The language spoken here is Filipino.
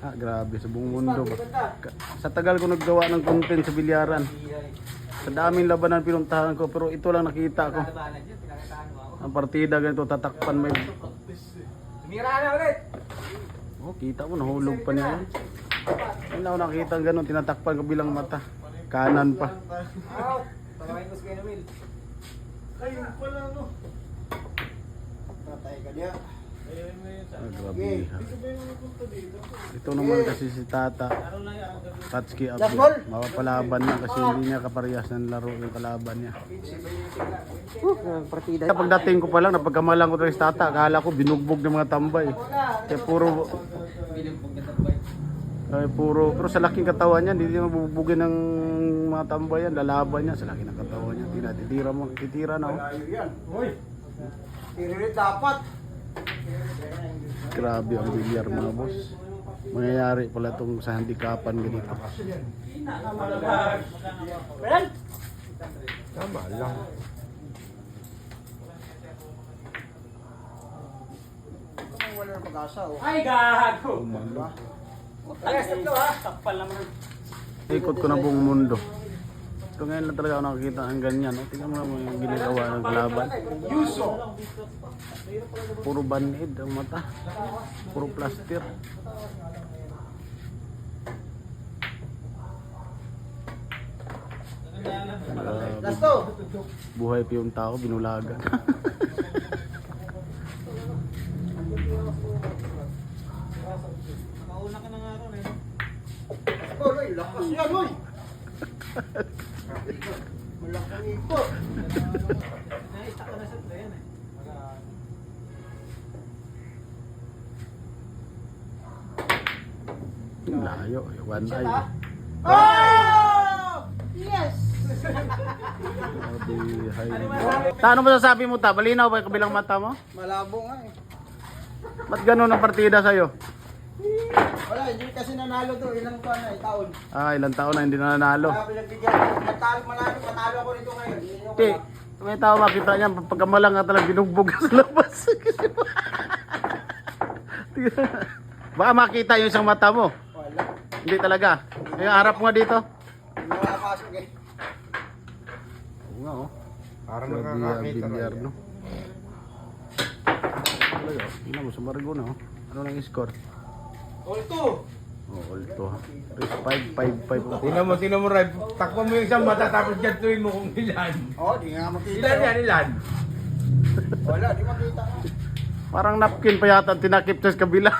Grabe, sa buong mundo ba. Sa tagal ko naggawa ng content sa bilyaran. Sa daming labanan pinuntahan ko, pero ito lang nakita ko. Ang partida ganito, tatakpan may... Tumira na ulit! Oh, kita mo, nahulog pa niya yun. Hindi ako nakita ang ganun, tinatakpan ko bilang mata. Kanan pa. Out! Pagawain ko si Kuya Will. Ayun pala no. Patay ka niya. Grabe. Dito ba yung punta dito? Ito naman kasi si Tata. Tatsuki Last ball. Abdi. Mapapalaban niya kasi hindi niya kaparehas ng laro yung kalaban niya. Partida. Kapag dating ko pa lang, napagkamalang ko talaga si Tata. Akala ko binugbog ng mga tambay. Kaya pero sa laking katawan niya, hindi niya mabubugin ng mga tambay yan. Lalaban niya sa laki ng katawan niya. Titira na. Oh. Malayo yan. Hoy. Tiririt dapat. Grabe ang bilyar mga boss. Mangyayari pala itong sa handikapan ganito. Tama lang. Wala na pag-asa oh. Ay, gago! Umalo. Alas, tatlo ha! Takpal naman. Ikot ko na buong mundo. Ito ngayon lang talaga ako nakakita ng ganyan. O, tingnan mo naman yung ginagawa ng kalaban. Yuso. Puro banid ang mata. Puro plaster. Lasto. Buhay pa yung tao, binulagan. Mauna ka na nga ron eh. Hoy, lakas yan hoy. Malaking ikot. Naista ko na sa yan eh. Layo, one eye. Oh! Yes. Grabe, high. Ano masasabi mo ta? Malinaw ba yung kabilang mata mo? Malabo nga eh. Ba't ganun ang partida sa'yo? Wala, hindi kasi nanalo to. Ilang taon na, taon. Ilang taon na hindi na nanalo. Kaya pinagbigyan. Natalo, matalo ako nito ngayon. Hindi, may tao makita niya, pagkamalang nga talagang binugbog sa labas. Baka makita yung isang mata mo. Wala. Hindi talaga. Yung harap mo nga dito. Hindi makapasok eh. Oo nga oh. Parang nakakakita bilyar, no? Talaga, tingnan mo sa Marigona oh. Ano nang score? All two. Oh, ulto ha. 5-5-5. Tingnan mo, Ray. Takpan mo yung isang mata tapos jatuin mo kung ilan. Oh, di nga makita. Ilan yan, ilan? Wala, di makita. Parang napkin pa yata ang tinakip sa kabila.